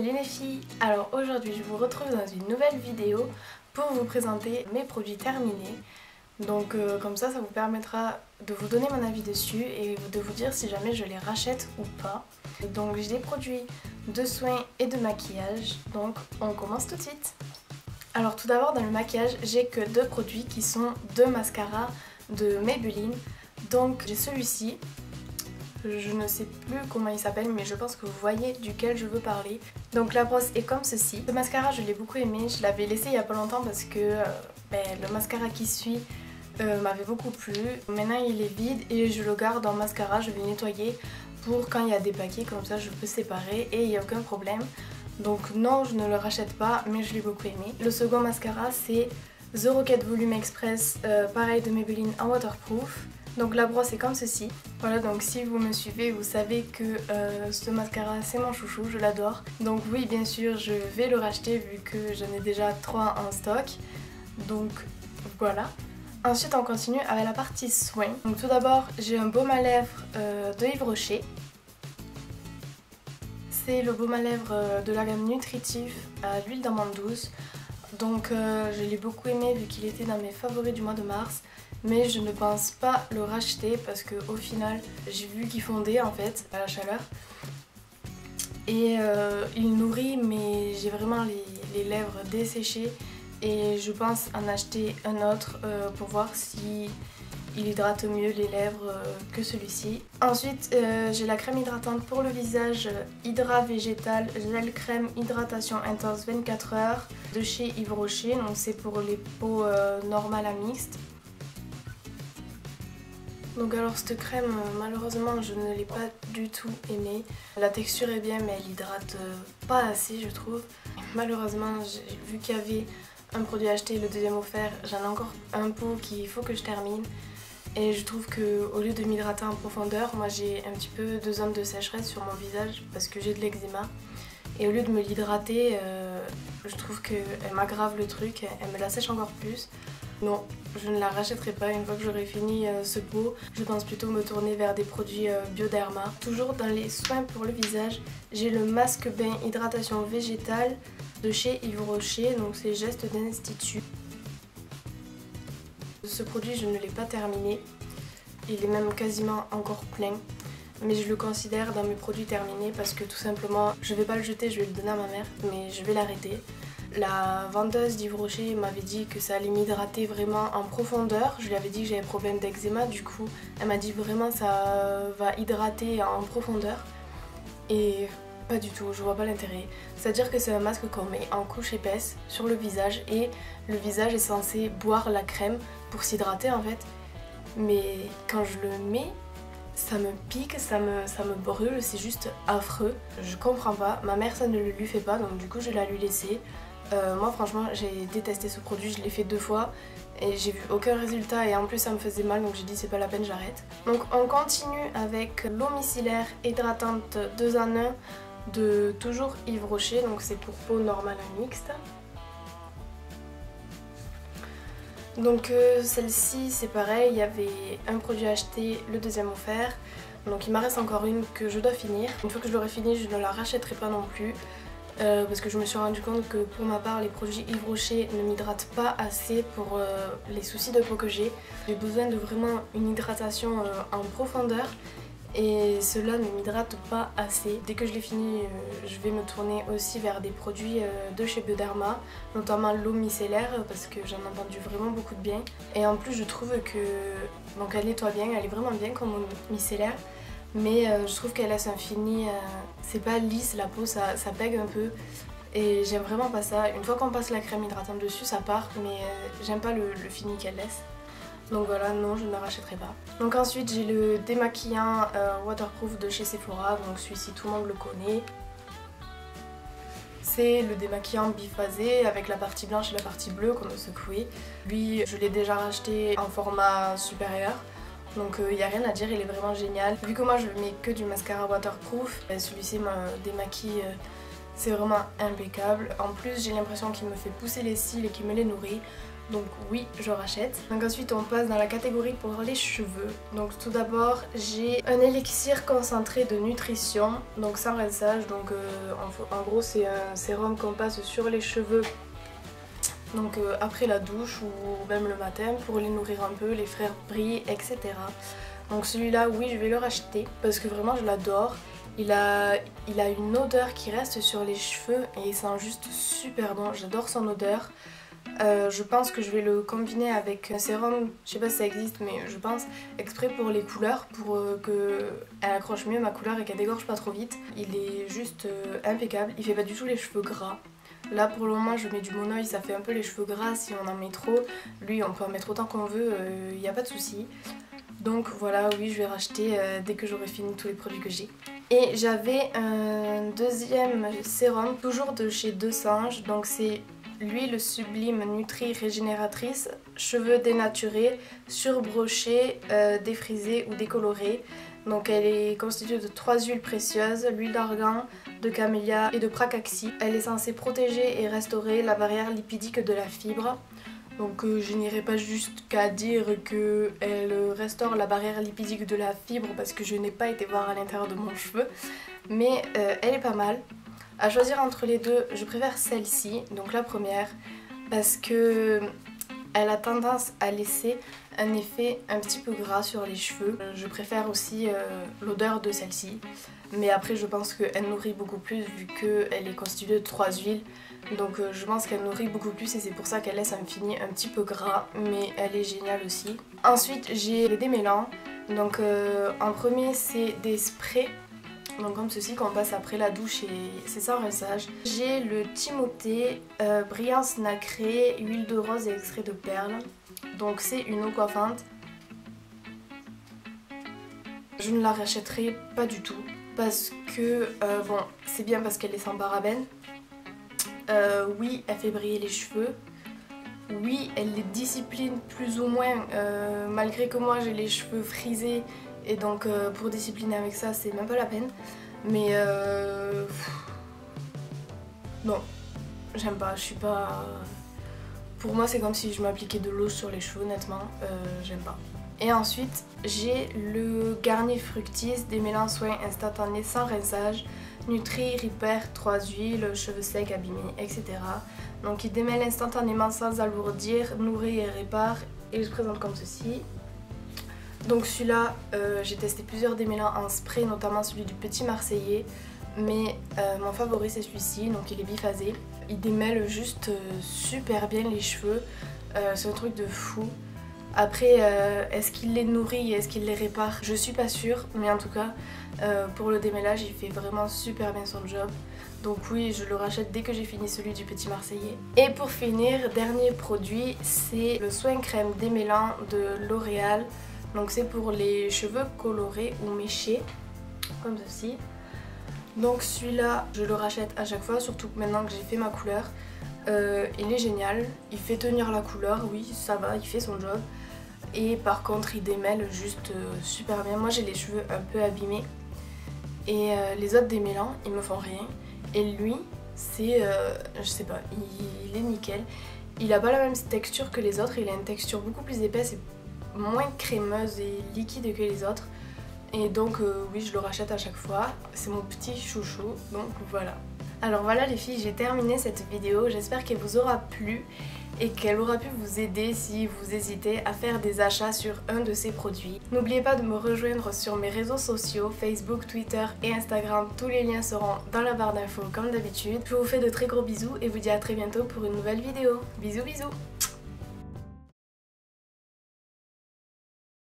Salut les filles! Alors aujourd'hui je vous retrouve dans une nouvelle vidéo pour vous présenter mes produits terminés. Donc comme ça vous permettra de vous donner mon avis dessus et de vous dire si jamais je les rachète ou pas. Donc j'ai des produits de soins et de maquillage, donc on commence tout de suite. Alors tout d'abord dans le maquillage j'ai que deux produits qui sont deux mascaras de Maybelline. Donc j'ai celui-ci. Je ne sais plus comment il s'appelle mais je pense que vous voyez duquel je veux parler. Donc la brosse est comme ceci. Ce mascara je l'ai beaucoup aimé, je l'avais laissé il y a pas longtemps parce que le mascara qui suit m'avait beaucoup plu. Maintenant il est vide et je le garde en mascara, je vais nettoyer pour quand il y a des paquets comme ça je peux séparer et il n'y a aucun problème. Donc non je ne le rachète pas mais je l'ai beaucoup aimé. Le second mascara c'est The Rocket Volume Express, pareil de Maybelline en waterproof. Donc la brosse est comme ceci. Voilà, donc si vous me suivez, vous savez que ce mascara c'est mon chouchou, je l'adore. Donc oui, bien sûr, je vais le racheter vu que j'en ai déjà 3 en stock. Donc voilà. Ensuite on continue avec la partie soins. Donc tout d'abord j'ai un baume à lèvres de Yves Rocher. C'est le baume à lèvres de la gamme Nutritif à l'huile d'amande douce. Donc je l'ai beaucoup aimé vu qu'il était dans mes favoris du mois de mars. Mais je ne pense pas le racheter parce qu'au final j'ai vu qu'il fondait en fait à la chaleur. Et il nourrit mais j'ai vraiment les lèvres desséchées. Et je pense en acheter un autre pour voir si il hydrate mieux les lèvres que celui-ci. Ensuite j'ai la crème hydratante pour le visage Hydra Végétal Gel Crème Hydratation Intense 24 heures de chez Yves Rocher. Donc c'est pour les peaux normales à mixtes. Donc alors cette crème malheureusement je ne l'ai pas du tout aimée. La texture est bien mais elle hydrate pas assez je trouve. Malheureusement vu qu'il y avait un produit acheté et le deuxième offert, j'en ai encore un pot qu'il faut que je termine. Et je trouve que au lieu de m'hydrater en profondeur, moi j'ai un petit peu de zone de sécheresse sur mon visage parce que j'ai de l'eczéma. Et au lieu de me l'hydrater, je trouve qu'elle m'aggrave le truc, elle me la sèche encore plus. Non, je ne la rachèterai pas une fois que j'aurai fini ce pot. Je pense plutôt me tourner vers des produits Bioderma. Toujours dans les soins pour le visage, j'ai le masque bain hydratation végétale de chez Yves Rocher, donc c'est Geste d'Institut. Ce produit je ne l'ai pas terminé, il est même quasiment encore plein. Mais je le considère dans mes produits terminés parce que tout simplement je vais pas le jeter, je vais le donner à ma mère, mais je vais l'arrêter. La vendeuse d'Yves Rocher m'avait dit que ça allait m'hydrater vraiment en profondeur. Je lui avais dit que j'avais problème d'eczéma, du coup elle m'a dit vraiment ça va hydrater en profondeur. Et pas du tout, je vois pas l'intérêt. C'est-à-dire que c'est un masque qu'on met en couche épaisse sur le visage et le visage est censé boire la crème pour s'hydrater en fait. Mais quand je le mets, ça me pique, ça me brûle, c'est juste affreux. Je comprends pas, ma mère ça ne le lui fait pas donc du coup je l'ai lui laisser. Moi franchement j'ai détesté ce produit, je l'ai fait 2 fois et j'ai vu aucun résultat et en plus ça me faisait mal donc j'ai dit c'est pas la peine, j'arrête. Donc on continue avec l'eau micellaire hydratante 2 en 1 de toujours Yves Rocher, donc c'est pour peau normale à mixte. Donc celle-ci c'est pareil, il y avait un produit acheté, le deuxième offert. Donc il m'en reste encore une que je dois finir. Une fois que je l'aurai finie je ne la rachèterai pas non plus. Parce que je me suis rendu compte que pour ma part les produits Yves Rocher ne m'hydratent pas assez pour les soucis de peau que j'ai. J'ai besoin de vraiment une hydratation en profondeur. Et cela ne m'hydrate pas assez. Dès que je l'ai fini, je vais me tourner aussi vers des produits de chez Bioderma, notamment l'eau micellaire parce que j'en ai entendu vraiment beaucoup de bien. Et en plus je trouve que donc elle nettoie bien, elle est vraiment bien comme eau micellaire. Mais je trouve qu'elle laisse un fini, c'est pas lisse la peau, ça pègue un peu. Et j'aime vraiment pas ça. Une fois qu'on passe la crème hydratante dessus ça part, mais j'aime pas le fini qu'elle laisse. Donc voilà, non, je ne la rachèterai pas. Donc ensuite j'ai le démaquillant waterproof de chez Sephora, donc celui-ci tout le monde le connaît. C'est le démaquillant biphasé avec la partie blanche et la partie bleue qu'on a secoué. Lui je l'ai déjà racheté en format supérieur. Donc il n'y a rien à dire, il est vraiment génial. Vu que moi je mets que du mascara waterproof, celui-ci me démaquille, c'est vraiment impeccable. En plus j'ai l'impression qu'il me fait pousser les cils et qu'il me les nourrit. Donc oui, je rachète. Donc ensuite on passe dans la catégorie pour les cheveux. Donc tout d'abord j'ai un élixir concentré de nutrition, donc sans rinçage. Donc en gros c'est un sérum qu'on passe sur les cheveux. Donc après la douche ou même le matin pour les nourrir un peu, les faire briller, etc. Donc celui-là oui je vais le racheter parce que vraiment je l'adore. Il a une odeur qui reste sur les cheveux et il sent juste super bon, j'adore son odeur. Je pense que je vais le combiner avec un sérum, je sais pas si ça existe mais je pense exprès pour les couleurs, pour qu'elle accroche mieux ma couleur et qu'elle dégorge pas trop vite. Il est juste impeccable, il fait pas du tout les cheveux gras. Là pour le moment je mets du Mon Oeil, ça fait un peu les cheveux gras si on en met trop. Lui on peut en mettre autant qu'on veut, il n'y a pas de souci. Donc voilà, oui je vais racheter dès que j'aurai fini tous les produits que j'ai. Et j'avais un deuxième sérum, toujours de chez Deux Singes, donc c'est l'huile sublime Nutri Régénératrice, cheveux dénaturés, surbrochés, défrisés ou décolorés. Donc elle est constituée de 3 huiles précieuses, l'huile d'argan, de camélia et de pracaxi. Elle est censée protéger et restaurer la barrière lipidique de la fibre. Donc je n'irai pas jusqu'à dire qu'elle restaure la barrière lipidique de la fibre parce que je n'ai pas été voir à l'intérieur de mon cheveu. Mais elle est pas mal. À choisir entre les deux, je préfère celle-ci, donc la première, parce que elle a tendance à laisser un effet un petit peu gras sur les cheveux. Je préfère aussi l'odeur de celle-ci. Mais après je pense qu'elle nourrit beaucoup plus vu qu'elle est constituée de 3 huiles. Donc je pense qu'elle nourrit beaucoup plus et c'est pour ça qu'elle laisse un fini un petit peu gras, mais elle est géniale aussi. Ensuite j'ai les démêlants. Donc en premier c'est des sprays. Donc comme ceci qu'on passe après la douche et c'est sans rinçage. J'ai le Timothée, brillance nacrée, huile de rose et extrait de perles. Donc c'est une eau coiffante. Je ne la rachèterai pas du tout parce que bon c'est bien parce qu'elle est sans parabènes. Oui elle fait briller les cheveux. Oui elle les discipline plus ou moins malgré que moi j'ai les cheveux frisés. Et donc pour discipliner avec ça c'est même pas la peine. Mais non, j'aime pas, je suis pas... Pour moi c'est comme si je m'appliquais de l'eau sur les cheveux honnêtement, j'aime pas. Et ensuite j'ai le Garnier Fructis démêlant soin instantané sans rinçage, Nutri, Repair, 3 huiles, cheveux secs, abîmés, etc. Donc il démêle instantanément sans alourdir, nourrit et répare et il se présente comme ceci. Donc celui-là, j'ai testé plusieurs démêlants en spray, notamment celui du Petit Marseillais. Mais mon favori c'est celui-ci, donc il est biphasé. Il démêle juste super bien les cheveux, c'est un truc de fou. Après, est-ce qu'il les nourrit et est-ce qu'il les répare? Je suis pas sûre, mais en tout cas, pour le démêlage, il fait vraiment super bien son job. Donc oui, je le rachète dès que j'ai fini celui du Petit Marseillais. Et pour finir, dernier produit, c'est le soin crème démêlant de L'Oréal. Donc c'est pour les cheveux colorés ou méchés, comme ceci. Donc celui-là, je le rachète à chaque fois, surtout maintenant que j'ai fait ma couleur. Il est génial, il fait tenir la couleur, oui ça va, il fait son job. Et par contre il démêle juste super bien. Moi j'ai les cheveux un peu abîmés. Et les autres démêlants, ils me font rien. Et lui, c'est, je sais pas, il est nickel. Il a pas la même texture que les autres, il a une texture beaucoup plus épaisse et moins crémeuse et liquide que les autres. Et donc oui je le rachète à chaque fois, c'est mon petit chouchou, donc voilà. Alors voilà les filles, j'ai terminé cette vidéo, j'espère qu'elle vous aura plu et qu'elle aura pu vous aider si vous hésitez à faire des achats sur un de ces produits. N'oubliez pas de me rejoindre sur mes réseaux sociaux, Facebook, Twitter et Instagram, tous les liens seront dans la barre d'infos comme d'habitude. Je vous fais de très gros bisous et vous dis à très bientôt pour une nouvelle vidéo. Bisous bisous.